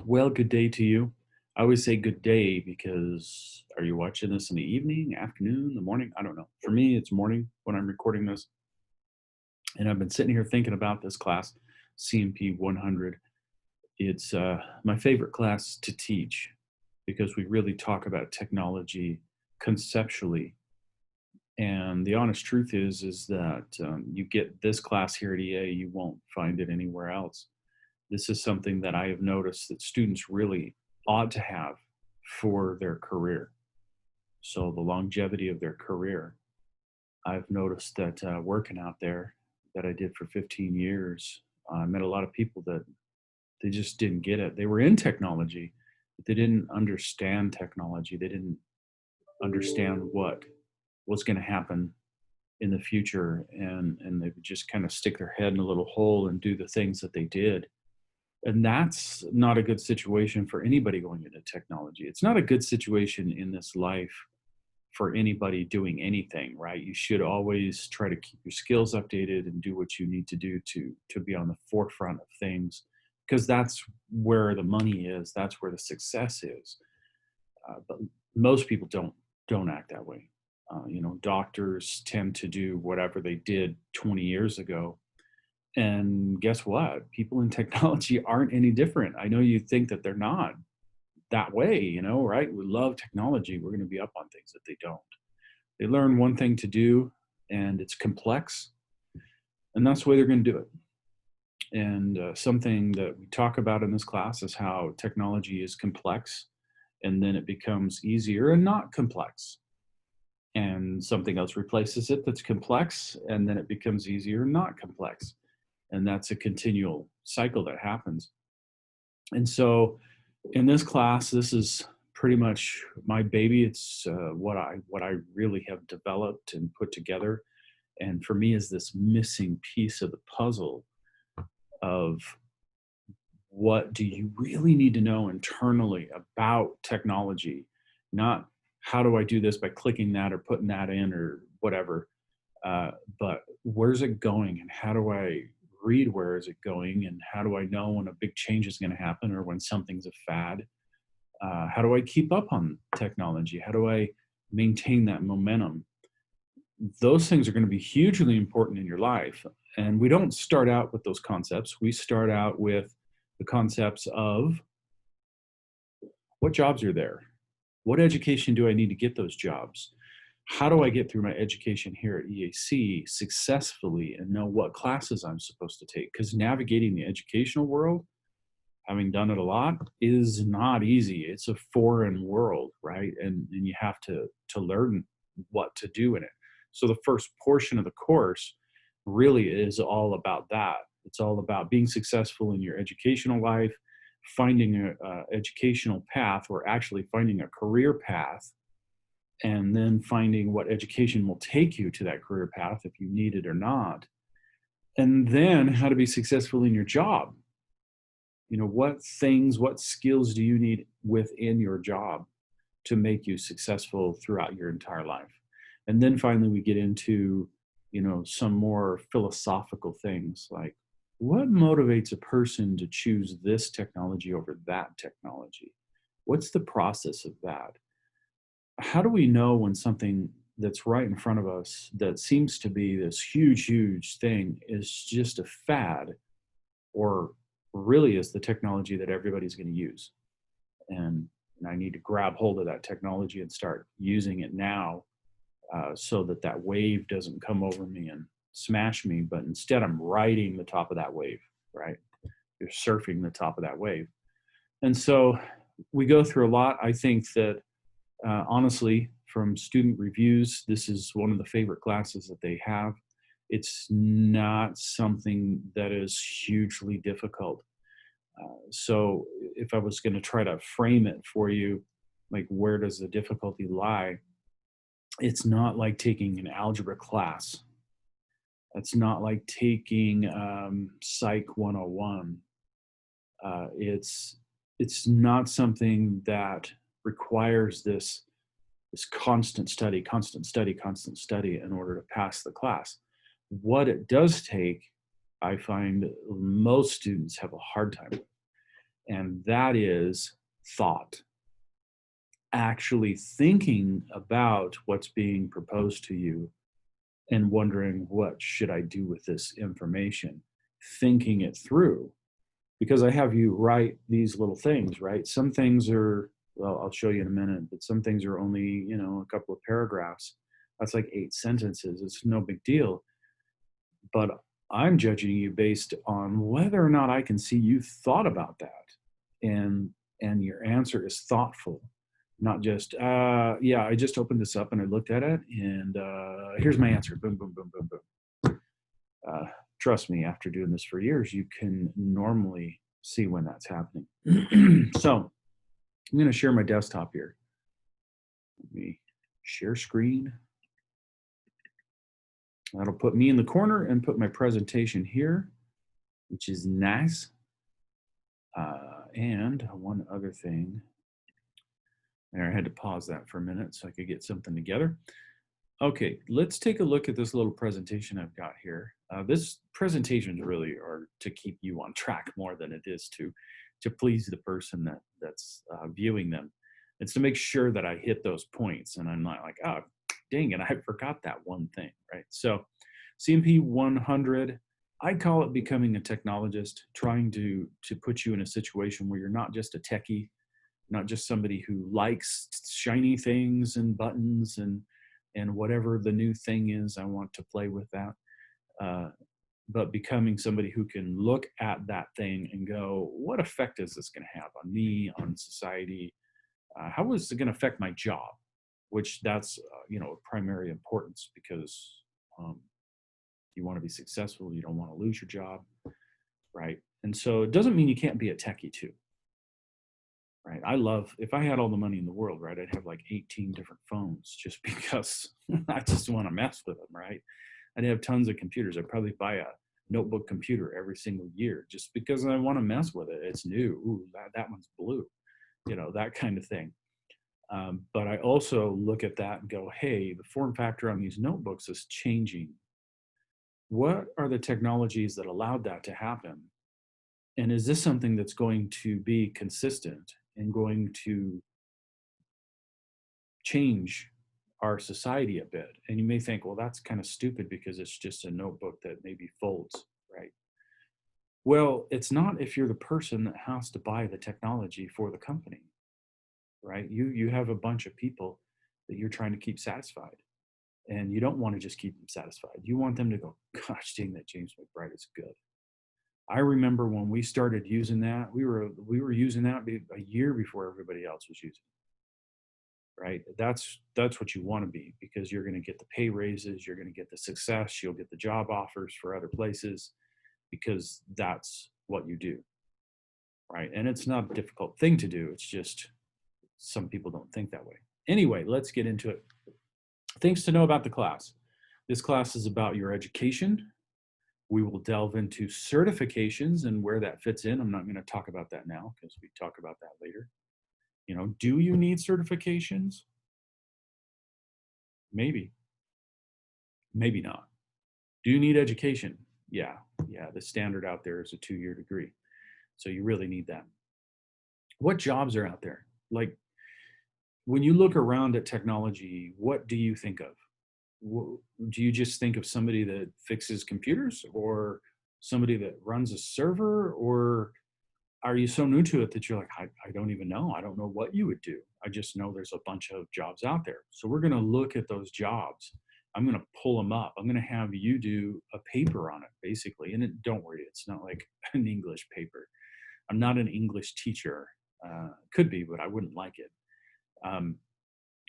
Well, good day to you. I always say good day because are you watching this in the evening, afternoon, the morning? I don't know. For me, it's morning when I'm recording this. And I've been sitting here thinking about this class, CMP 100. It's my favorite class to teach because we really talk about technology conceptually. And the honest truth is that you get this class here at EA, you won't find it anywhere else. This is something that I have noticed that students really ought to have for their career. So the longevity of their career. I've noticed that working out there that I did for 15 years, I met a lot of people that they just didn't get it. They were in technology, but they didn't understand technology. They didn't understand what was going to happen in the future, and they would just kind of stick their head in a little hole and do the things that they did. And that's not a good situation for anybody going into technology. It's not a good situation in this life for anybody doing anything, right? You should always try to keep your skills updated and do what you need to do to be on the forefront of things because that's where the money is, that's where the success is. But most people don't act that way. Doctors tend to do whatever they did 20 years ago, and guess what? People in technology aren't any different. I know you think that they're not that way, right? We love technology. We're going to be up on things that they don't. They learn one thing to do and it's complex, and that's the way they're going to do it. And something that we talk about in this class is how technology is complex and then it becomes easier and not complex. And something else replaces it that's complex and then it becomes easier and not complex. And that's a continual cycle that happens. And so in this class, this is pretty much my baby. It's what I really have developed and put together. And for me, is this missing piece of the puzzle of what do you really need to know internally about technology, not how do I do this by clicking that or putting that in or whatever, but where's it going and how do I read where is it going and how do I know when a big change is going to happen or when something's a fad? How do I keep up on technology? How do I maintain that momentum? Those things are going to be hugely important in your life. And we don't start out with those concepts. We start out with the concepts of what jobs are there? What education do I need to get those jobs? How do I get through my education here at EAC successfully and know what classes I'm supposed to take? Because navigating the educational world, having done it a lot, is not easy. It's a foreign world, right? And you have to learn what to do in it. So the first portion of the course really is all about that. It's all about being successful in your educational life, finding a educational path, or actually finding a career path, and then finding what education will take you to that career path if you need it or not. And then how to be successful in your job. What things, what skills do you need within your job to make you successful throughout your entire life? And then finally, we get into, some more philosophical things like what motivates a person to choose this technology over that technology? What's the process of that? How do we know when something that's right in front of us that seems to be this huge, huge thing is just a fad or really is the technology that everybody's going to use? And I need to grab hold of that technology and start using it now so that wave doesn't come over me and smash me, but instead I'm riding the top of that wave, right? You're surfing the top of that wave. And so we go through a lot. I think that honestly, from student reviews, this is one of the favorite classes that they have. It's not something that is hugely difficult. So if I was going to try to frame it for you, like where does the difficulty lie? It's not like taking an algebra class. It's not like taking Psych 101. It's not something that requires this constant study, constant study, constant study in order to pass the class. What it does take, I find most students have a hard time with, and that is thought. Actually thinking about what's being proposed to you and wondering, what should I do with this information? Thinking it through. Because I have you write these little things, right? Some things are, well, I'll show you in a minute, but some things are only, a couple of paragraphs. That's like 8 sentences. It's no big deal. But I'm judging you based on whether or not I can see you thought about that. And your answer is thoughtful, not just, yeah, I just opened this up and I looked at it and here's my answer. Boom, boom, boom, boom, boom. Trust me, after doing this for years, you can normally see when that's happening. So I'm going to share my desktop here. Let me share screen. That'll put me in the corner and put my presentation here, which is nice. And one other thing. There, I had to pause that for a minute so I could get something together. Okay, let's take a look at this little presentation I've got here. This presentations really are to keep you on track more than it is to please the person that's viewing them. It's to make sure that I hit those points and I'm not like, oh, dang it, I forgot that one thing, right? So CMP 100, I call it becoming a technologist, trying to put you in a situation where you're not just a techie, not just somebody who likes shiny things and buttons and whatever the new thing is, I want to play with that. But becoming somebody who can look at that thing and go, what effect is this going to have on me, on society? How is it going to affect my job? Which that's, primary importance because you want to be successful. You don't want to lose your job, right? And so it doesn't mean you can't be a techie too. Right. I love, if I had all the money in the world, right, I'd have like 18 different phones just because I just want to mess with them, right? I'd have tons of computers. I'd probably buy a notebook computer every single year just because I want to mess with it. It's new. Ooh, that one's blue, that kind of thing. But I also look at that and go, hey, the form factor on these notebooks is changing. What are the technologies that allowed that to happen? And is this something that's going to be consistent and going to change our society a bit? And you may think, well, that's kind of stupid because it's just a notebook that maybe folds, right? Well, it's not if you're the person that has to buy the technology for the company, right? You have a bunch of people that you're trying to keep satisfied. And you don't want to just keep them satisfied. You want them to go, gosh, dang, that James McBride is good. I remember when we started using that, we were using that a year before everybody else was using it, right? That's what you want to be because you're going to get the pay raises, you're going to get the success, you'll get the job offers for other places because that's what you do, right? And it's not a difficult thing to do. It's just some people don't think that way. Anyway, let's get into it. Things to know about the class. This class is about your education. We will delve into certifications and where that fits in. I'm not going to talk about that now because we talk about that later. Do you need certifications? Maybe. Maybe not. Do you need education? Yeah. The standard out there is a 2-year degree. So you really need that. What jobs are out there? Like when you look around at technology, what do you think of? Do you just think of somebody that fixes computers or somebody that runs a server, or are you so new to it that you're like, I don't even know. I don't know what you would do. I just know there's a bunch of jobs out there. So we're going to look at those jobs. I'm going to pull them up. I'm going to have you do a paper on it, basically. And don't worry, it's not like an English paper. I'm not an English teacher. Could be, but I wouldn't like it.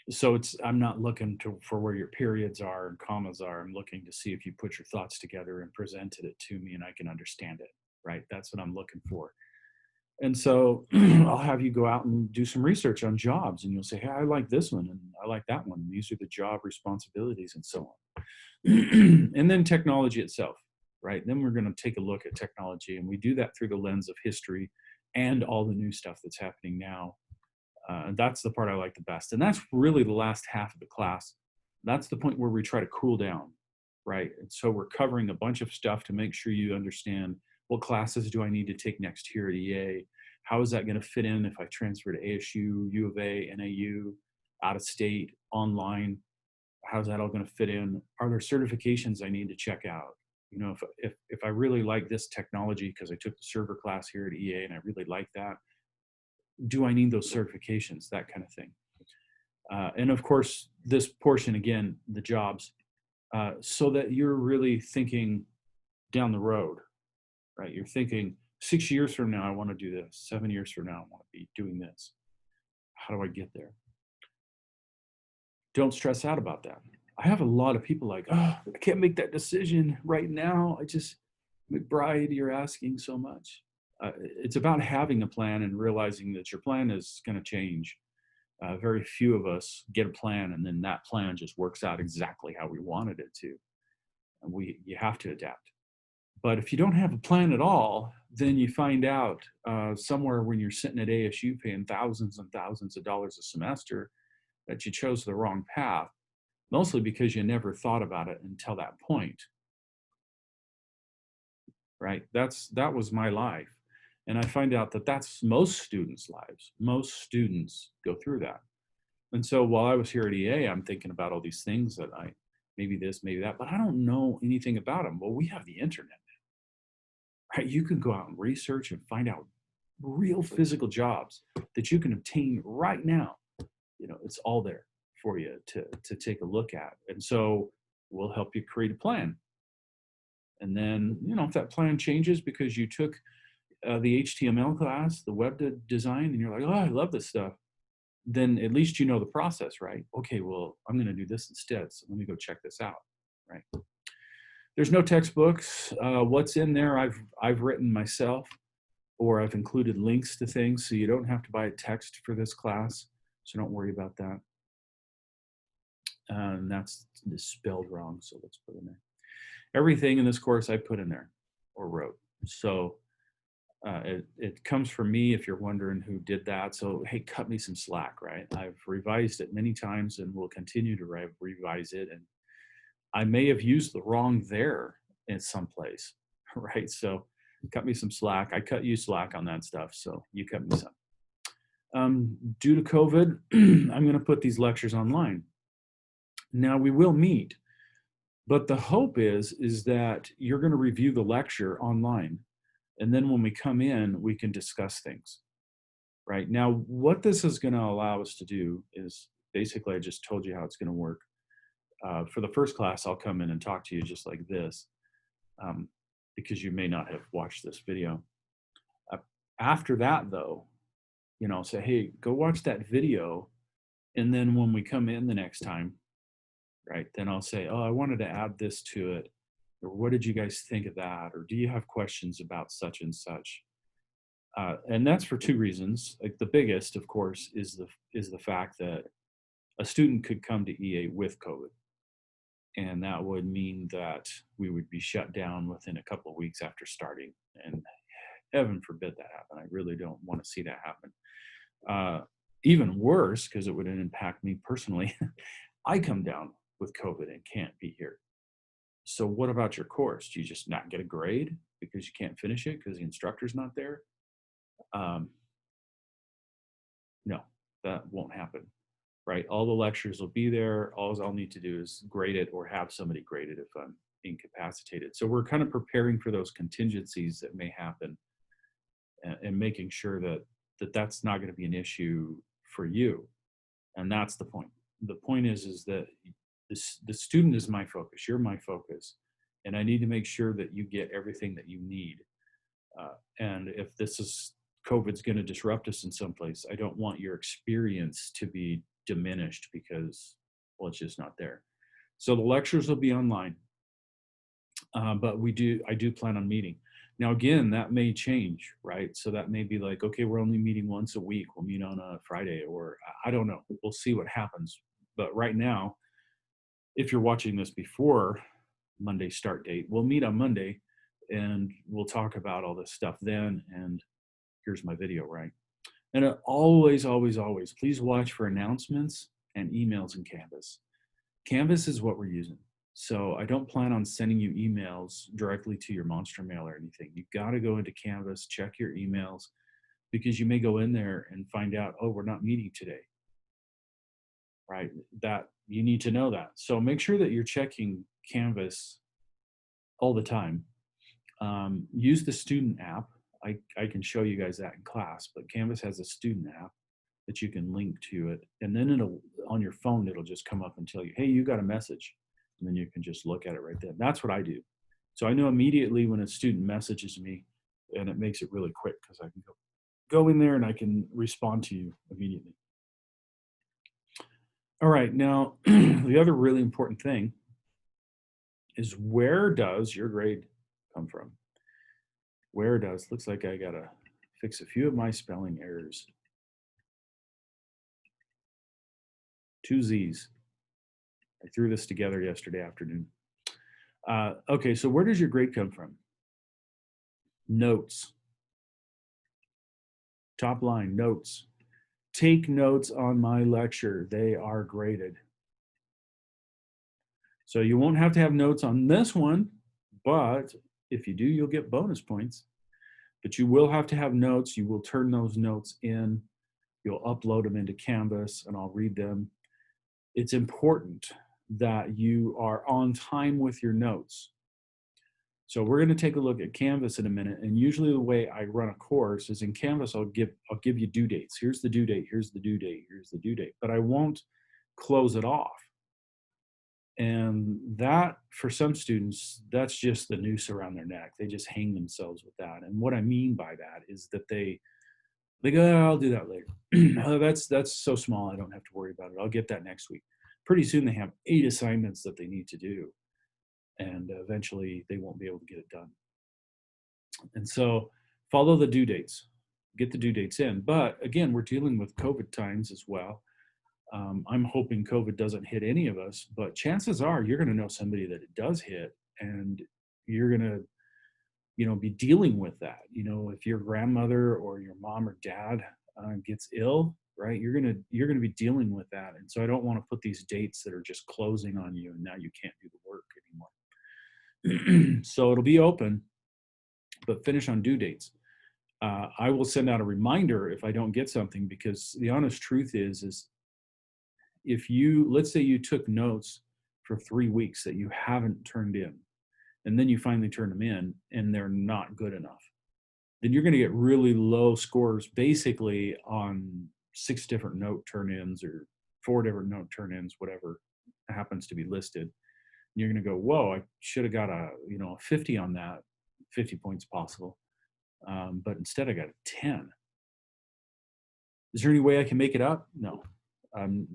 So I'm not looking for where your periods are and commas are. I'm looking to see if you put your thoughts together and presented it to me and I can understand it, right? That's what I'm looking for. And so I'll have you go out and do some research on jobs and you'll say, hey, I like this one and I like that one. And these are the job responsibilities and so on. And then technology itself, right? Then we're going to take a look at technology and we do that through the lens of history and all the new stuff that's happening now. And that's the part I like the best. And that's really the last half of the class. That's the point where we try to cool down, right? And so we're covering a bunch of stuff to make sure you understand what classes do I need to take next year at EA? How is that going to fit in if I transfer to ASU, U of A, NAU, out of state, online? How's that all going to fit in? Are there certifications I need to check out? You know, if I really like this technology because I took the server class here at EA and I really like that, do I need those certifications? That kind of thing. And of course, this portion again, the jobs, so that you're really thinking down the road, right? You're thinking 6 years from now, I want to do this. 7 years from now, I want to be doing this. How do I get there? Don't stress out about that. I have a lot of people like, oh, I can't make that decision right now. McBride, you're asking so much. It's about having a plan and realizing that your plan is going to change. Very few of us get a plan and then that plan just works out exactly how we wanted it to. And you have to adapt. But if you don't have a plan at all, then you find out somewhere when you're sitting at ASU paying thousands and thousands of dollars a semester that you chose the wrong path, mostly because you never thought about it until that point. Right? That was my life. And I find out that that's most students' lives. Most students go through that. And so while I was here at EA, I'm thinking about all these things that maybe this, maybe that, but I don't know anything about them. Well, we have the internet now, right? You can go out and research and find out real physical jobs that you can obtain right now. You know, it's all there for you to take a look at. And so we'll help you create a plan. And then, you know, if that plan changes because you took the HTML class, the web design, and you're like, oh, I love this stuff, then at least you know the process, right? Okay, well, I'm going to do this instead. So let me go check this out, right? There's no textbooks. What's in there, I've written myself, or I've included links to things, so you don't have to buy a text for this class. So don't worry about that. And that's spelled wrong, so let's put in there. Everything in this course I put in there or wrote. So it comes from me if you're wondering who did that. So, hey, cut me some slack, right? I've revised it many times and will continue to revise it. And I may have used the wrong there in some place, right? So cut me some slack. I cut you slack on that stuff. So you cut me some. Due to COVID, I'm going to put these lectures online. Now we will meet, but the hope is that you're going to review the lecture online. And then when we come in, we can discuss things, right? Now, what this is going to allow us to do is basically, I just told you how it's going to work. For the first class, I'll come in and talk to you just like this, because you may not have watched this video. After that, though, you know, say, hey, go watch that video. And then when we come in the next time, right, then I'll say, oh, I wanted to add this to it. Or what did you guys think of that? Or do you have questions about such and such? And that's for two reasons. Like the biggest, of course, is the fact that a student could come to EA with COVID. And that would mean that we would be shut down within a couple of weeks after starting. And heaven forbid that happen. I really don't want to see that happen. Even worse, because it would impact me personally, I come down with COVID and can't be here. So what about your course? Do you just not get a grade because you can't finish it because the instructor's not there? No, that won't happen, right? All the lectures will be there. All I'll need to do is grade it or have somebody grade it if I'm incapacitated. So we're kind of preparing for those contingencies that may happen and making sure that that's not going to be an issue for you. And that's the point. The point is that the student is my focus. You're my focus. And I need to make sure that you get everything that you need. And if COVID's going to disrupt us in some place, I don't want your experience to be diminished because, well, it's just not there. So the lectures will be online. But I do plan on meeting. Now, again, that may change, right? So that may be like, okay, we're only meeting once a week. We'll meet on a Friday, or I don't know. We'll see what happens. But right now, if you're watching this before Monday start date, we'll meet on Monday and we'll talk about all this stuff then. And here's my video, right? And always, always, always, please watch for announcements and emails in Canvas. Canvas is what we're using. So I don't plan on sending you emails directly to your Monster Mail or anything. You've got to go into Canvas, check your emails, because you may go in there and find out, oh, we're not meeting today, right? That you need to know that. So make sure that you're checking Canvas all the time. Use the student app. I can show you guys that in class, but Canvas has a student app that you can link to it. And then it'll, on your phone, it'll just come up and tell you, hey, you got a message. And then you can just look at it right then. That's what I do. So I know immediately when a student messages me, and it makes it really quick because I can go in there and I can respond to you immediately. All right, now the other really important thing is, where does your grade come from? Where does, looks like I gotta fix a few of my spelling errors. 2 Z's. I threw this together yesterday afternoon. Okay, so where does your grade come from? Notes. Top line, notes. Take notes on my lecture. They are graded. So you won't have to have notes on this one, but if you do, you'll get bonus points. But you will have to have notes. You will turn those notes in. You'll upload them into Canvas, and I'll read them. It's important that you are on time with your notes. So we're going to take a look at Canvas in a minute, and usually the way I run a course is in Canvas, I'll give you due dates. Here's the due date, here's the due date, here's the due date, but I won't close it off. And that, for some students, that's just the noose around their neck. They just hang themselves with that. And what I mean by that is that they go, oh, I'll do that later. Oh, that's so small, I don't have to worry about it. I'll get that next week. Pretty soon they have 8 assignments that they need to do, and eventually they won't be able to get it done. And so follow the due dates, get the due dates in. But again, we're dealing with COVID times as well. I'm hoping COVID doesn't hit any of us, but chances are you're going to know somebody that it does hit, and you're going to, be dealing with that. If your grandmother or your mom or dad gets ill, right, you're going to be dealing with that. And so I don't want to put these dates that are just closing on you and now you can't do the work anymore. So it'll be open, but finish on due dates. I will send out a reminder if I don't get something, because the honest truth is if let's say you took notes for 3 weeks that you haven't turned in, and then you finally turn them in and they're not good enough, then you're going to get really low scores basically on 6 different note turn-ins or 4 different note turn-ins, whatever happens to be listed. And you're going to go, whoa, I should have got a 50 on that, 50 points possible, but instead I got a 10. Is there any way I can make it up? No.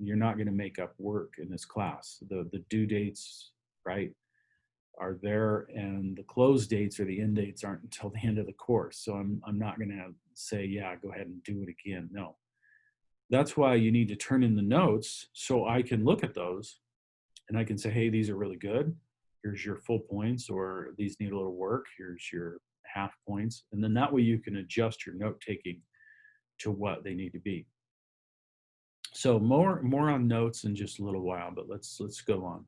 You're not going to make up work in this class. The due dates, right, are there, and the close dates or the end dates aren't until the end of the course. So I'm not going to say, yeah, go ahead and do it again. No. That's why you need to turn in the notes so I can look at those and I can say, hey, these are really good. Here's your full points, or these need a little work. Here's your half points. And then that way you can adjust your note taking to what they need to be. So more on notes in just a little while, but let's go on.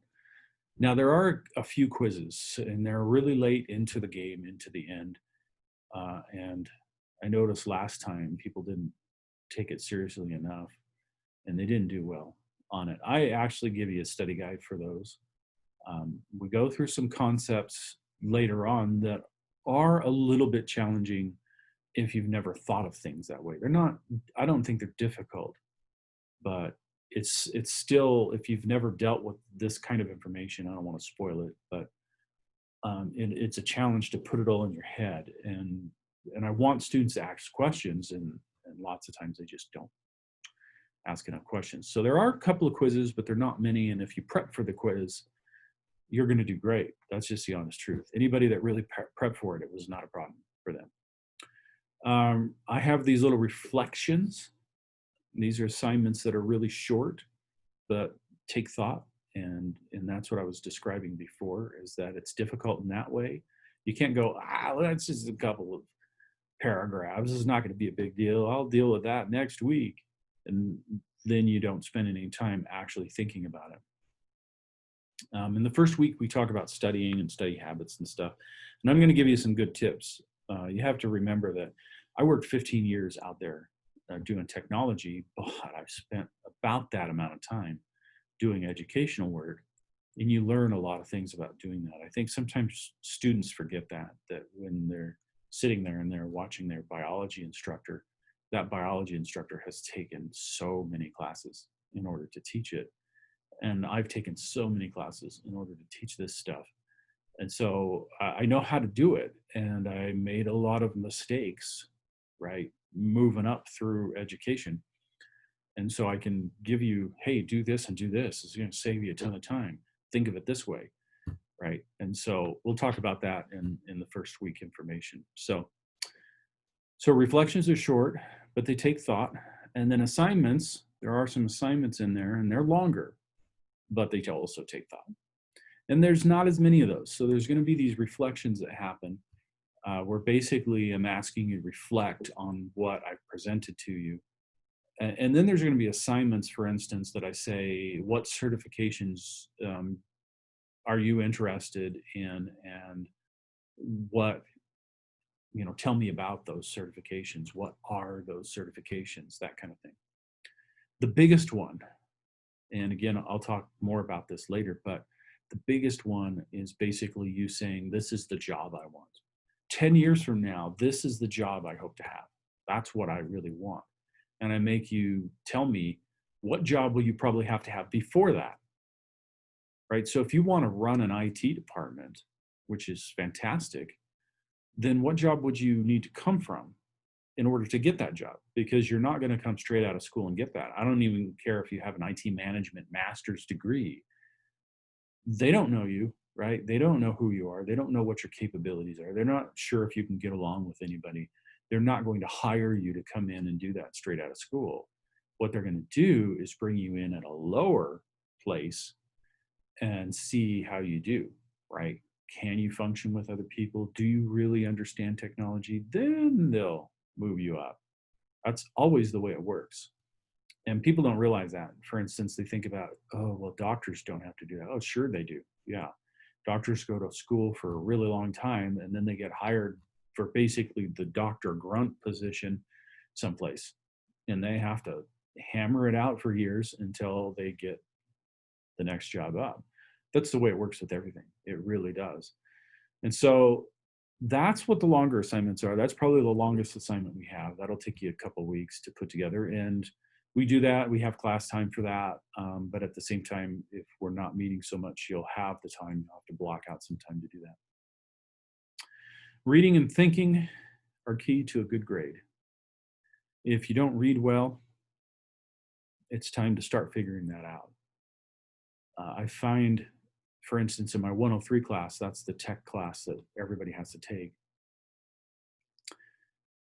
Now there are a few quizzes, and they're really late into the game, into the end. And I noticed last time people didn't take it seriously enough, and they didn't do well on it. I actually give you a study guide for those. We go through some concepts later on that are a little bit challenging if you've never thought of things that way. They're not, I don't think they're difficult, but it's still, if you've never dealt with this kind of information, I don't want to spoil it, but it's a challenge to put it all in your head. And I want students to ask questions, and lots of times they just don't ask enough questions. So there are a couple of quizzes, but they're not many. And if you prep for the quiz, you're going to do great. That's just the honest truth. Anybody that really prepped for it, it was not a problem for them. I have these little reflections. These are assignments that are really short, but take thought. And that's what I was describing before, is that it's difficult in that way. You can't go, well, that's just a couple of paragraphs. This is not going to be a big deal. I'll deal with that next week. And then you don't spend any time actually thinking about it. In the first week, we talk about studying and study habits and stuff. And I'm going to give you some good tips. You have to remember that I worked 15 years out there doing technology, but I've spent about that amount of time doing educational work, and you learn a lot of things about doing that. I think sometimes students forget that when they're sitting there and they're watching their biology instructor, that biology instructor has taken so many classes in order to teach it. And I've taken so many classes in order to teach this stuff. And so I know how to do it. And I made a lot of mistakes, right? Moving up through education. And so I can give you, hey, do this and do this. It's going to save you a ton of time. Think of it this way, right? And so we'll talk about that in the first week information. So reflections are short, but they take thought. And then assignments, there are some assignments in there, and they're longer, but they also take thought. And there's not as many of those. So there's going to be these reflections that happen where basically I'm asking you to reflect on what I've presented to you. And then there's going to be assignments, for instance, that I say, what certifications are you interested in, and what, tell me about those certifications. What are those certifications? That kind of thing. The biggest one, and again, I'll talk more about this later, but the biggest one is basically you saying, this is the job I want. 10 years from now, this is the job I hope to have. That's what I really want. And I make you tell me, what job will you probably have to have before that? Right? So if you want to run an IT department, which is fantastic, then what job would you need to come from in order to get that job? Because you're not going to come straight out of school and get that. I don't even care if you have an IT management master's degree. They don't know you, right? They don't know who you are. They don't know what your capabilities are. They're not sure if you can get along with anybody. They're not going to hire you to come in and do that straight out of school. What they're going to do is bring you in at a lower place and see how you do, right? Can you function with other people? Do you really understand technology? Then they'll move you up. That's always the way it works. And people don't realize that. For instance, they think about, oh, well, doctors don't have to do that. Oh, sure they do. Yeah. Doctors go to school for a really long time, and then they get hired for basically the doctor grunt position someplace. And they have to hammer it out for years until they get the next job up. That's the way it works with everything. It really does. And so that's what the longer assignments are. That's probably the longest assignment we have. That'll take you a couple weeks to put together. And we do that. We have class time for that. But at the same time, if we're not meeting so much, you'll have the time. You'll have to block out some time to do that. Reading and thinking are key to a good grade. If you don't read well, it's time to start figuring that out. I find, for instance, in my 103 class, that's the tech class that everybody has to take.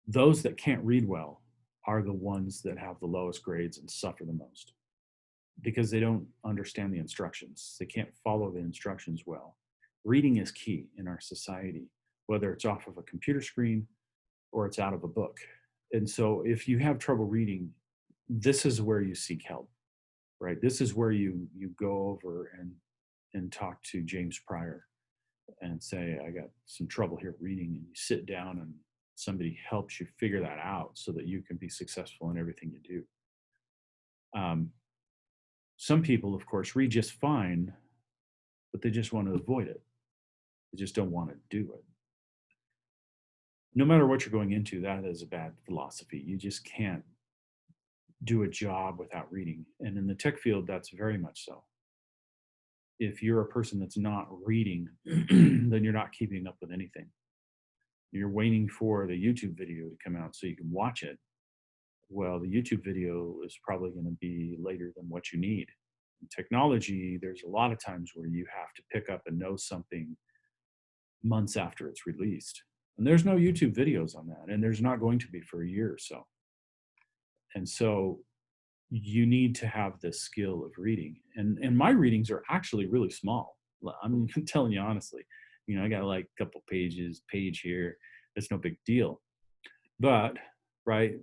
Those that can't read well are the ones that have the lowest grades and suffer the most because they don't understand the instructions. They can't follow the instructions well. Reading is key in our society, whether it's off of a computer screen or it's out of a book. And so if you have trouble reading, this is where you seek help, right? This is where you go over and talk to James Pryor and say, I got some trouble here reading, and you sit down and somebody helps you figure that out so that you can be successful in everything you do. Some people, of course, read just fine, but they just want to avoid it. They just don't want to do it. No matter what you're going into, that is a bad philosophy. You just can't do a job without reading. And in the tech field, that's very much so. If you're a person that's not reading, then you're not keeping up with anything. You're waiting for the YouTube video to come out so you can watch it. Well, the YouTube video is probably going to be later than what you need. In technology, there's a lot of times where you have to pick up and know something months after it's released. And there's no YouTube videos on that, and there's not going to be for a year or so. And so you need to have this skill of reading. And my readings are actually really small. I'm telling you honestly, I got like a couple page here. It's no big deal. But, right,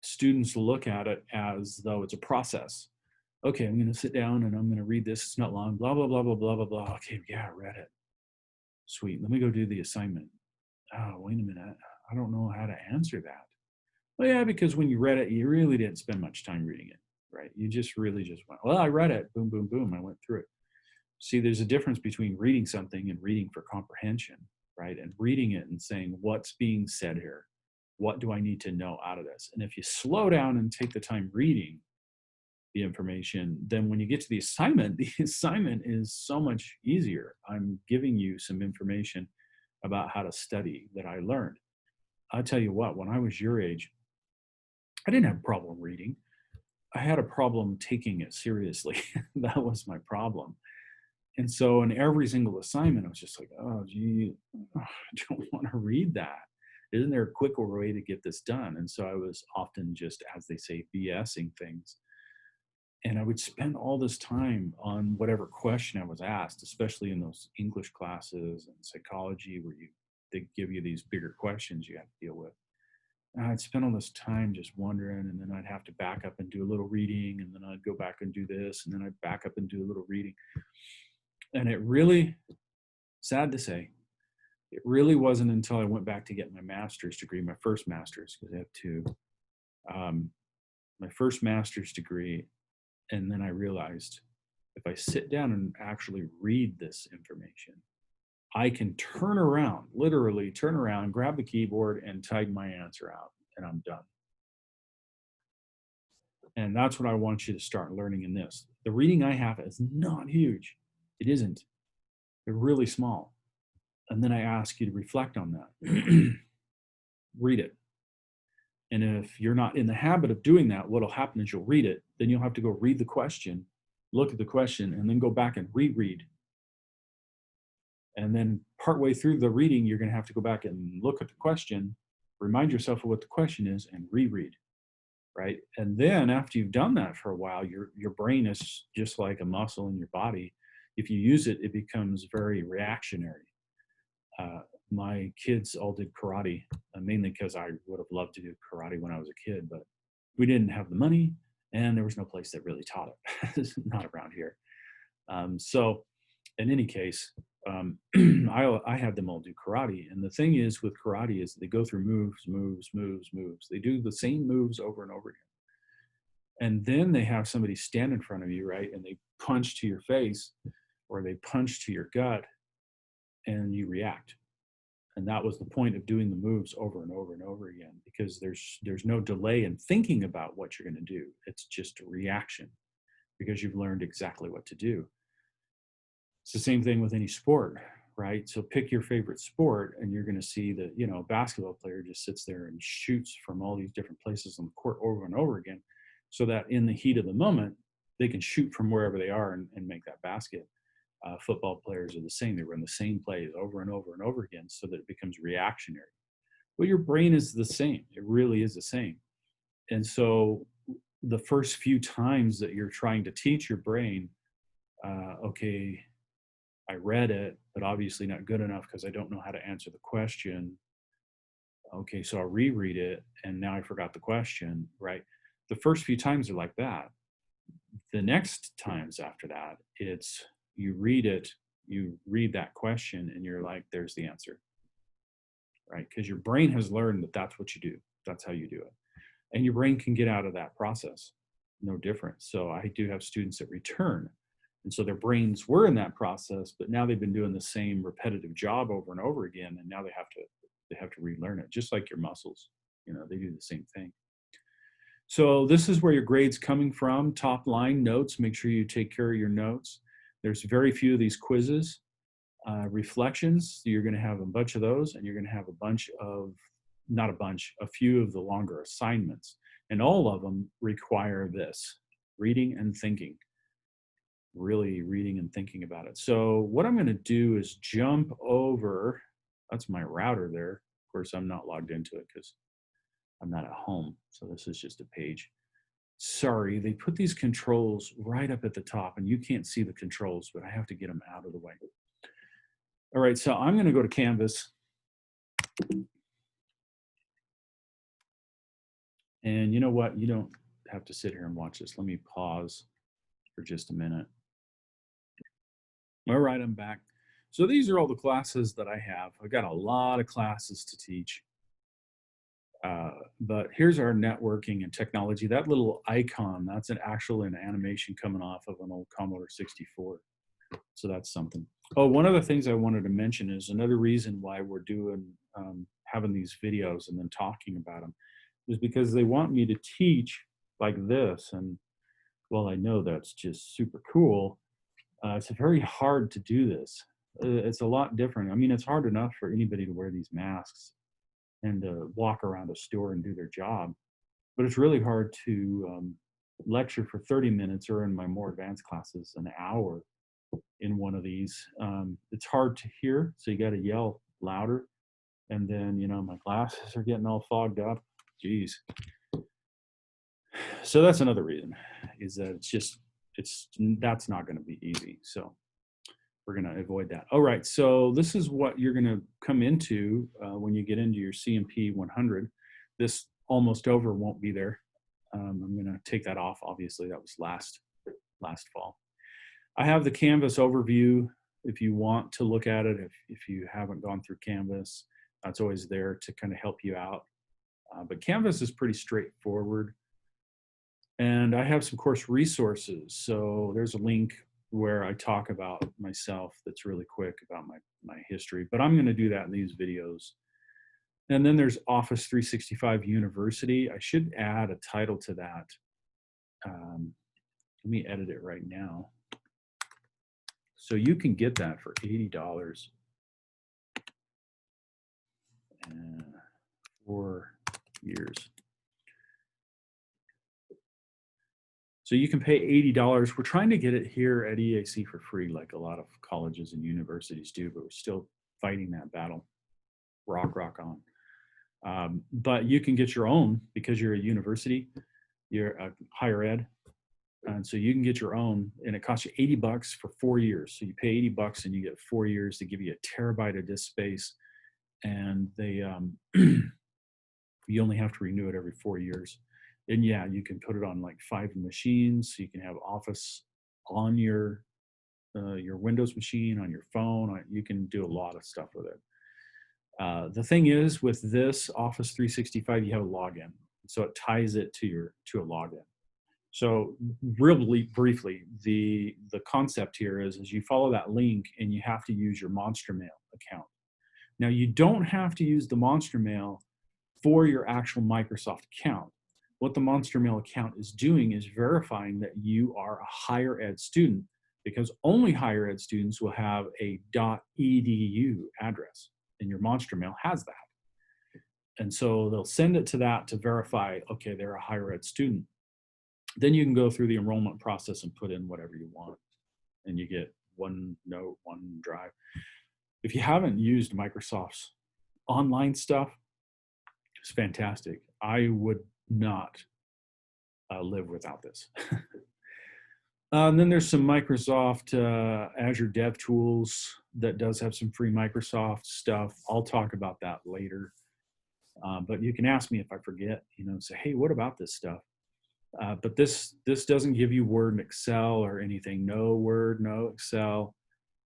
students look at it as though it's a process. Okay, I'm going to sit down and I'm going to read this. It's not long, blah, blah, blah, blah, blah, blah, blah. Okay, yeah, I read it. Sweet. Let me go do the assignment. Oh, wait a minute. I don't know how to answer that. Well, yeah, because when you read it, you really didn't spend much time reading it, right? You just really just went, well, I read it, boom, boom, boom, I went through it. See, there's a difference between reading something and reading for comprehension, right? And reading it and saying, what's being said here? What do I need to know out of this? And if you slow down and take the time reading the information, then when you get to the assignment is so much easier. I'm giving you some information about how to study that I learned. I'll tell you what, when I was your age, I didn't have a problem reading. I had a problem taking it seriously. That was my problem. And so in every single assignment, I was just like, oh, gee, I don't want to read that. Isn't there a quicker way to get this done? And so I was often just, as they say, BSing things. And I would spend all this time on whatever question I was asked, especially in those English classes and psychology where they give you these bigger questions you have to deal with. And I'd spend all this time just wondering, and then I'd have to back up and do a little reading, and then I'd go back and do this, and then I'd back up and do a little reading. And it really, sad to say, it really wasn't until I went back to get my master's degree, my first master's, because I have two, my first master's degree. And then I realized if I sit down and actually read this information, I can turn around, literally turn around, grab the keyboard and type my answer out, and I'm done. And that's what I want you to start learning in this. The reading I have is not huge. It isn't. They're really small. And then I ask you to reflect on that. Read it. And if you're not in the habit of doing that, what'll happen is you'll read it, then you'll have to go read the question, look at the question, and then go back and reread. And then partway through the reading, you're going to have to go back and look at the question, remind yourself of what the question is, and reread. Right. And then after you've done that for a while, your brain is just like a muscle in your body. If you use it, it becomes very reactionary. My kids all did karate, mainly because I would have loved to do karate when I was a kid, but we didn't have the money and there was no place that really taught it, not around here. So in any case, I had them all do karate. And the thing is with karate is they go through moves. They do the same moves over and over again. And then they have somebody stand in front of you, right? And they punch to your face or they punch to your gut and you react. And that was the point of doing the moves over and over and over again, because there's no delay in thinking about what you're going to do. It's just a reaction because you've learned exactly what to do. It's the same thing with any sport, right? So pick your favorite sport and you're going to see that, a basketball player just sits there and shoots from all these different places on the court over and over again, so that in the heat of the moment, they can shoot from wherever they are and make that basket. Football players are the same. They run the same plays over and over and over again so that it becomes reactionary. Well, your brain is the same. It really is the same. And so the first few times that you're trying to teach your brain, okay, I read it, but obviously not good enough because I don't know how to answer the question. Okay, so I'll reread it, and now I forgot the question, right? The first few times are like that. The next times after that, it's you read it, you read that question, and you're like, there's the answer, right? Because your brain has learned that that's what you do. That's how you do it. And your brain can get out of that process, no different. So I do have students that return. And so their brains were in that process, but now they've been doing the same repetitive job over and over again. And now they have to relearn it, just like your muscles. They do the same thing. So this is where your grade's coming from. Top line notes, make sure you take care of your notes. There's very few of these quizzes. Reflections, you're going to have a bunch of those, and you're going to have a few of the longer assignments. And all of them require this, reading and thinking, really reading and thinking about it. So what I'm going to do is jump over, that's my router there. Of course, I'm not logged into it because I'm not at home. So this is just a page. Sorry, they put these controls right up at the top and you can't see the controls, but I have to get them out of the way. All right, so I'm going to go to Canvas. And you know what? You don't have to sit here and watch this. Let me pause for just a minute. All right, I'm back. So these are all the classes that I have. I've got a lot of classes to teach. But here's our networking and technology. That little icon, that's an animation coming off of an old Commodore 64. So that's something. Oh, one of the things I wanted to mention is another reason why we're doing having these videos and then talking about them is because they want me to teach like this. And well, I know that's just super cool. It's very hard to do this. It's a lot different. I mean, it's hard enough for anybody to wear these masks and walk around a store and do their job, but it's really hard to lecture for 30 minutes or in my more advanced classes, an hour in one of these. It's hard to hear, so you got to yell louder. And then, my glasses are getting all fogged up. Jeez. So that's another reason, is that that's not going to be easy. So we're going to avoid that. All right. So this is what you're going to come into when you get into your CMP 100. This almost over won't be there. I'm going to take that off. Obviously, that was last fall. I have the Canvas overview. If you want to look at it, if you haven't gone through Canvas, that's always there to kind of help you out. But Canvas is pretty straightforward. And I have some course resources. So there's a link where I talk about myself that's really quick about my history, but I'm going to do that in these videos. And then there's Office 365 University. I should add a title to that. Let me edit it right now. So you can get that for $80 for years. So you can pay $80. We're trying to get it here at EAC for free, like a lot of colleges and universities do, but we're still fighting that battle. Rock on. But you can get your own because you're a university, you're a higher ed. And so you can get your own, and it costs you $80 for 4 years. So you pay $80 and you get 4 years to give you a terabyte of disk space. And they, you only have to renew it every 4 years. And yeah, you can put it on like 5 machines. So you can have Office on your Windows machine, on your phone. You can do a lot of stuff with it. The thing is, with this Office 365, you have a login. So it ties it to a login. So really briefly, the concept here is you follow that link and you have to use your Monster Mail account. Now, you don't have to use the Monster Mail for your actual Microsoft account. What the Monster Mail account is doing is verifying that you are a higher ed student, because only higher ed students will have a .edu address, and your Monster Mail has that. And so they'll send it to that to verify, okay, they're a higher ed student. Then you can go through the enrollment process and put in whatever you want, and you get OneNote, OneDrive. If you haven't used Microsoft's online stuff, it's fantastic. I would not live without this. And then there's some Microsoft Azure Dev Tools that does have some free Microsoft stuff. I'll talk about that later. But you can ask me if I forget, say, hey, what about this stuff? But this doesn't give you Word and Excel or anything. No Word, no Excel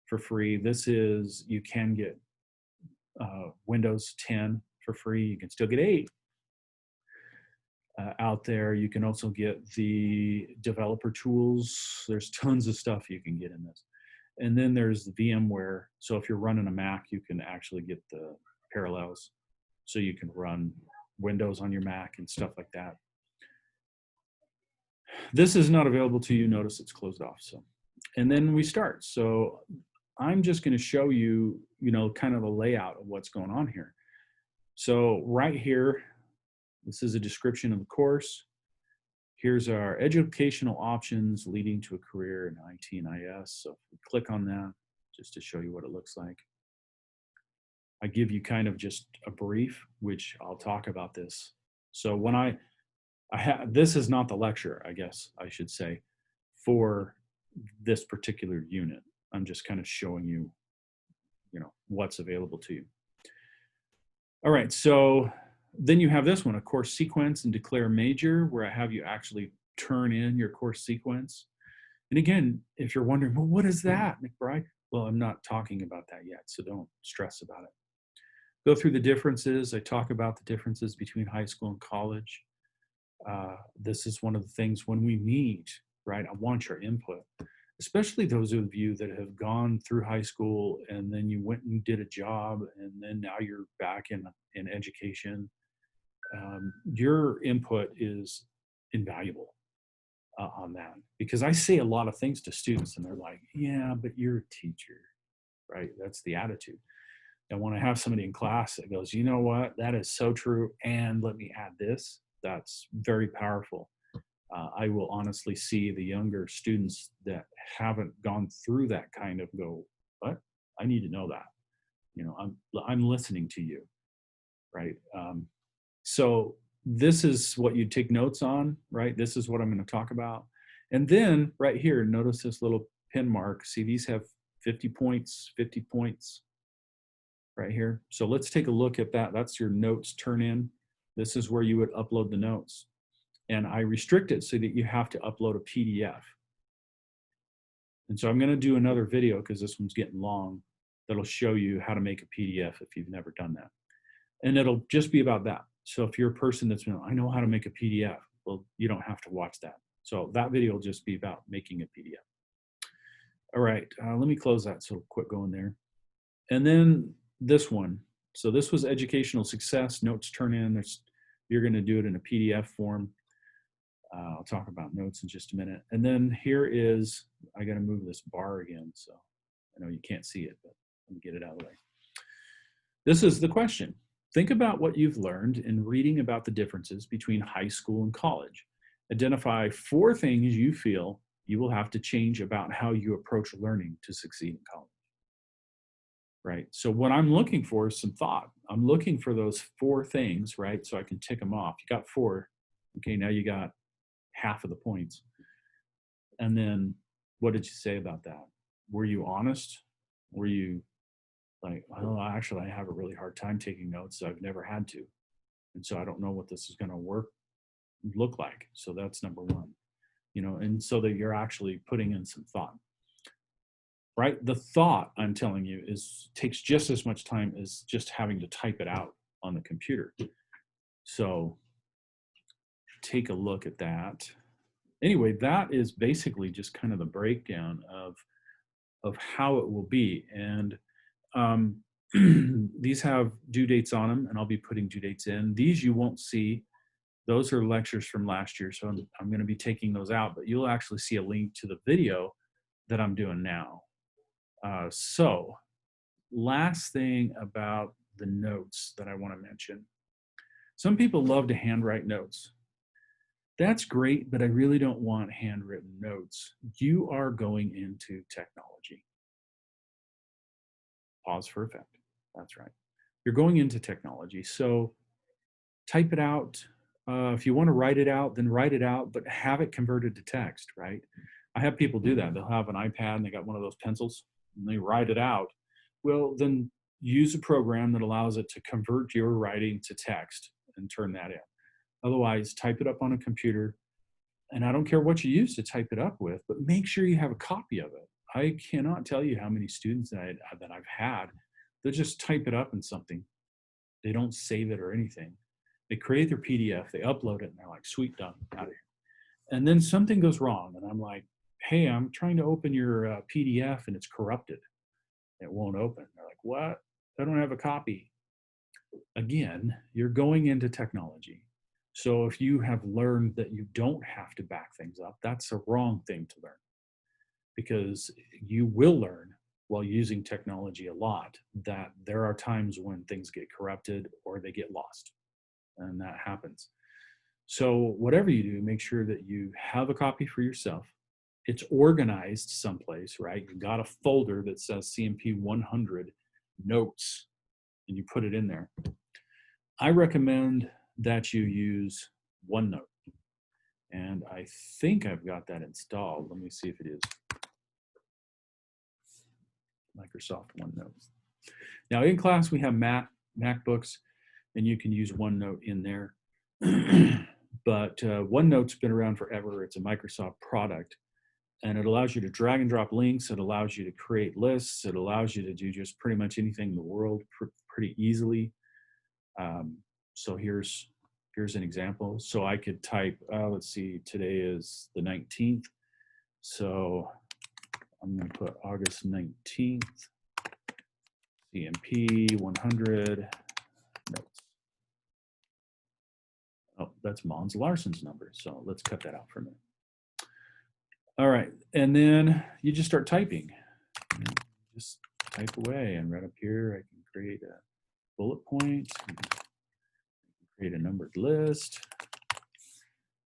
for free. You can get Windows 10 for free. You can still get 8 out there. You can also get the developer tools. There's tons of stuff you can get in this. And then there's the VMware. So if you're running a Mac, you can actually get the parallels. So you can run Windows on your Mac and stuff like that. This is not available to you. Notice it's closed off. So, and then we start. So I'm just going to show you, kind of a layout of what's going on here. So right here, this is a description of the course. Here's our educational options leading to a career in IT and IS. So if we click on that, just to show you what it looks like. I give you kind of just a brief, which I'll talk about this. So when this is not the lecture, I guess I should say, for this particular unit. I'm just kind of showing you, what's available to you. All right, so then you have this one, a course sequence and declare major, where I have you actually turn in your course sequence. And again, if you're wondering, well, what is that, McBride? Well, I'm not talking about that yet, so don't stress about it. Go through the differences. I talk about the differences between high school and college. This is one of the things when we meet, right? I want your input, especially those of you that have gone through high school and then you went and did a job and then now you're back in education. Your input is invaluable on that because I say a lot of things to students and they're like, yeah, but you're a teacher, right? That's the attitude. And when I have somebody in class that goes, you know what, that is so true. And let me add this, that's very powerful. I will honestly see the younger students that haven't gone through that kind of go, what? I need to know that. You know, I'm listening to you, right? So this is what you take notes on, right? This is what I'm going to talk about. And then right here, notice this little pin mark. See, these have 50 points, 50 points right here. So let's take a look at that. That's your notes turn in. This is where you would upload the notes. And I restrict it so that you have to upload a PDF. And so I'm going to do another video because this one's getting long that'll show you how to make a PDF if you've never done that. And it'll just be about that. So if you're a person that's been, I know how to make a PDF, well, you don't have to watch that. So that video will just be about making a PDF. All right, let me close that so it'll quit going there. And then this one. So this was educational success, notes turn in. You're going to do it in a PDF form. I'll talk about notes in just a minute. And then here is, I got to move this bar again. So I know you can't see it, but let me get it out of the way. This is the question. Think about what you've learned in reading about the differences between high school and college. Identify 4 things you feel you will have to change about how you approach learning to succeed in college. Right? So what I'm looking for is some thought. I'm looking for those 4 things, right? So I can tick them off. You got 4. Okay, now you got half of the points. And then what did you say about that? Were you honest? Were you like, well, actually, I have a really hard time taking notes. So I've never had to. And so I don't know what this is going to look like. So that's number 1, you know, and so that you're actually putting in some thought, right? The thought, I'm telling you, takes just as much time as just having to type it out on the computer. So take a look at that. Anyway, that is basically just kind of the breakdown of how it will be. And these have due dates on them, and I'll be putting due dates in. These you won't see. Those are lectures from last year, so I'm going to be taking those out, but you'll actually see a link to the video that I'm doing now. So last thing about the notes that I want to mention. Some people love to handwrite notes. That's great, but I really don't want handwritten notes. You are going into technology. Pause for effect. That's right. You're going into technology. So type it out. If you want to write it out, then write it out, but have it converted to text, right? I have people do that. They'll have an iPad and they got one of those pencils and they write it out. Well, then use a program that allows it to convert your writing to text and turn that in. Otherwise, type it up on a computer. And I don't care what you use to type it up with, but make sure you have a copy of it. I cannot tell you how many students that I've had that just type it up in something. They don't save it or anything. They create their PDF, they upload it, and they're like, sweet, done, out of here. And then something goes wrong, and I'm like, hey, I'm trying to open your PDF, and it's corrupted. It won't open. They're like, what? I don't have a copy. Again, you're going into technology. So if you have learned that you don't have to back things up, that's a wrong thing to learn, because you will learn while using technology a lot that there are times when things get corrupted or they get lost, and that happens. So whatever you do, make sure that you have a copy for yourself. It's organized someplace, right? You got a folder that says CMP 100 notes, and you put it in there. I recommend that you use OneNote. And I think I've got that installed. Let me see if it is. Microsoft OneNote. Now in class, we have MacBooks, and you can use OneNote in there. But OneNote's been around forever. It's a Microsoft product, and it allows you to drag and drop links. It allows you to create lists. It allows you to do just pretty much anything in the world pretty easily. So here's an example. So I could type, let's see, today is the 19th. So I'm going to put August 19th, CMP 100 notes. Oh, that's Mons Larson's number. So let's cut that out for a minute. All right. And then you just start typing. Just type away. And right up here, I can create a bullet point, create a numbered list,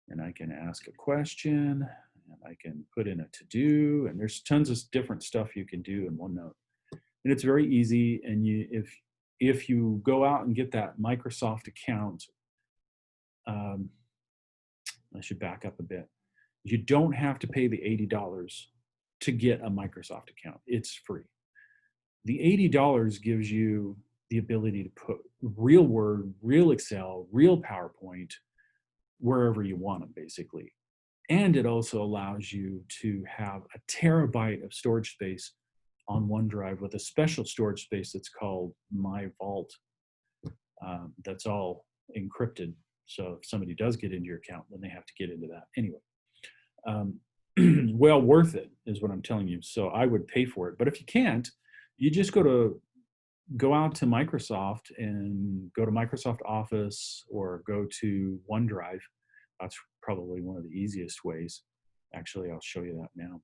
and I can ask a question, and I can put in a to-do, and there's tons of different stuff you can do in OneNote. And it's very easy. And if you go out and get that Microsoft account, I should back up a bit. You don't have to pay the $80 to get a Microsoft account. It's free. The $80 gives you the ability to put real Word, real Excel, real PowerPoint, wherever you want them, basically. And it also allows you to have a terabyte of storage space on OneDrive with a special storage space that's called My Vault. That's all encrypted. So if somebody does get into your account, then they have to get into that. Anyway, well worth it is what I'm telling you. So I would pay for it. But if you can't, you just go out to Microsoft and go to Microsoft Office or go to OneDrive. That's probably one of the easiest ways. Actually, I'll show you that now.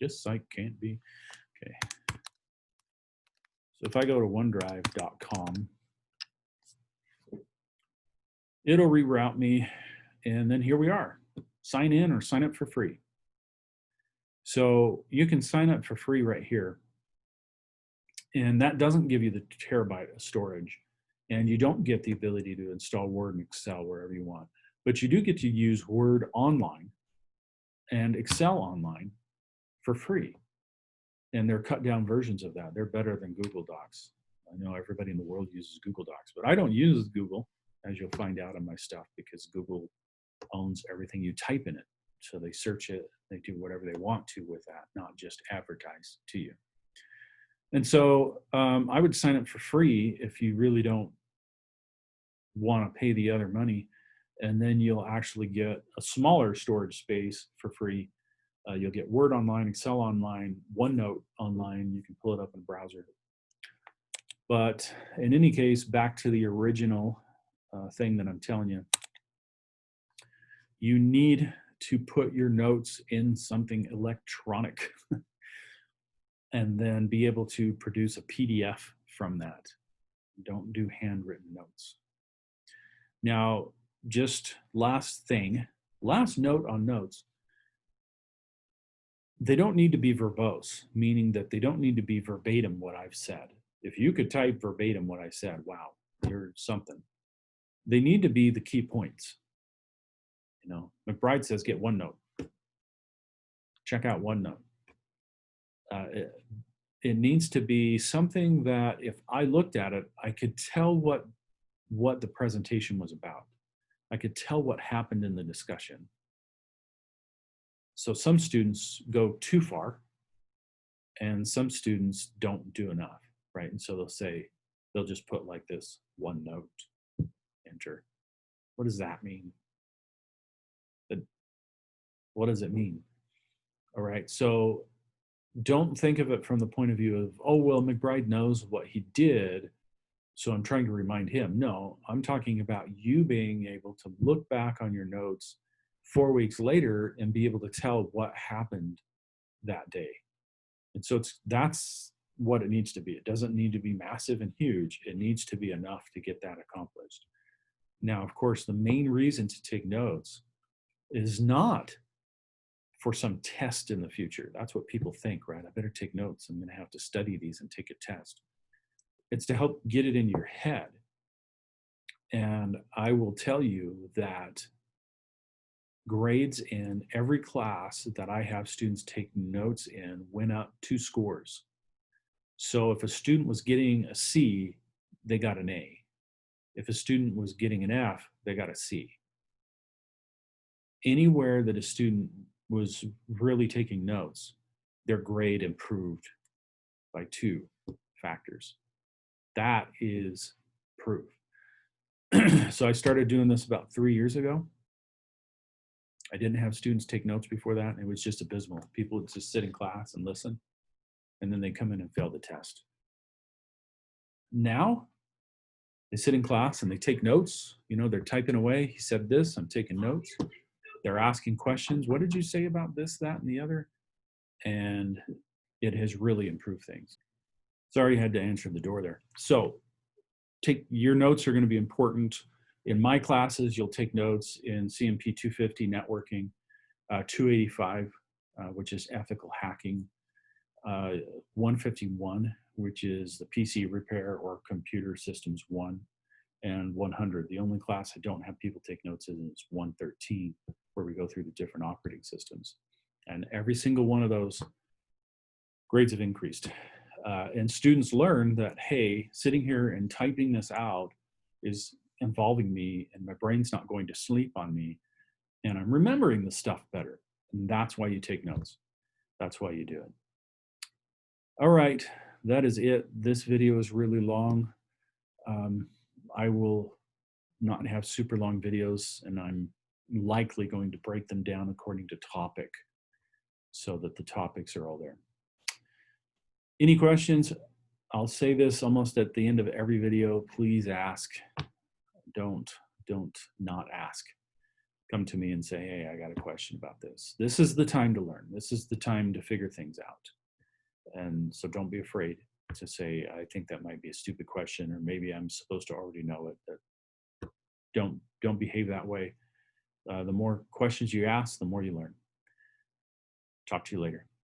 This site can't be. Okay. So if I go to onedrive.com, it'll reroute me. And then here we are. Sign in or sign up for free. So you can sign up for free right here. And that doesn't give you the terabyte of storage. And you don't get the ability to install Word and Excel wherever you want. But you do get to use Word online and Excel online for free. And they're cut down versions of that. They're better than Google Docs. I know everybody in the world uses Google Docs, but I don't use Google, as you'll find out on my stuff, because Google owns everything you type in it. So they search it, they do whatever they want to with that, not just advertise to you. And so I would sign up for free if you really don't want to pay the other money. And then you'll actually get a smaller storage space for free. You'll get Word online, Excel online, OneNote online. You can pull it up in a browser. But in any case, back to the original thing that I'm telling you, you need to put your notes in something electronic and then be able to produce a PDF from that. Don't do handwritten notes. Now, just last note on notes, they don't need to be verbose, meaning that they don't need to be verbatim what I've said. If you could type verbatim what I said, wow, you're something. They need to be the key points. You know, McBride says get OneNote. Check out OneNote. It needs to be something that if I looked at it, I could tell what the presentation was about. I could tell what happened in the discussion. So some students go too far and some students don't do enough, right? And so they'll just put like this, OneNote, enter. What does that mean? What does it mean? All right, so don't think of it from the point of view of, oh, well, McBride knows what he did, so I'm trying to remind him. No, I'm talking about you being able to look back on your notes 4 weeks later and be able to tell what happened that day. And so that's what it needs to be. It doesn't need to be massive and huge. It needs to be enough to get that accomplished. Now, of course, the main reason to take notes is not for some test in the future. That's what people think, right? I better take notes. I'm going to have to study these and take a test. It's to help get it in your head. And I will tell you that grades in every class that I have students take notes in went up 2 scores. So if a student was getting a C, they got an A. If a student was getting an F, they got a C. Anywhere that a student was really taking notes, their grade improved by 2. factors. That is proof. So I started doing this about 3 years ago. I didn't have students take notes before that. It was just abysmal. People would just sit in class and listen, and then they come in and fail the test. Now they sit in class and they take notes. You know, they're typing away. He said this, I'm taking notes. They're asking questions. What did you say about this, that, and the other? And it has really improved things. Sorry, I had to answer the door there. So your notes are going to be important. In my classes, you'll take notes in CMP 250 networking, 285, which is ethical hacking, 151, which is the PC repair or computer systems 1, and 100. The only class I don't have people take notes in is 113, where we go through the different operating systems. And every single one of those grades have increased. And students learn that, hey, sitting here and typing this out is involving me, and my brain's not going to sleep on me, and I'm remembering the stuff better. And that's why you take notes. That's why you do it. All right, that is it. This video is really long. I will not have super long videos, and I'm likely going to break them down according to topic so that the topics are all there. Any questions? I'll say this almost at the end of every video. Please ask. Don't not ask. Come to me and say, hey, I got a question about this. This is the time to learn. This is the time to figure things out. And so don't be afraid to say, I think that might be a stupid question, or maybe I'm supposed to already know it. Don't behave that way. The more questions you ask, the more you learn. Talk to you later.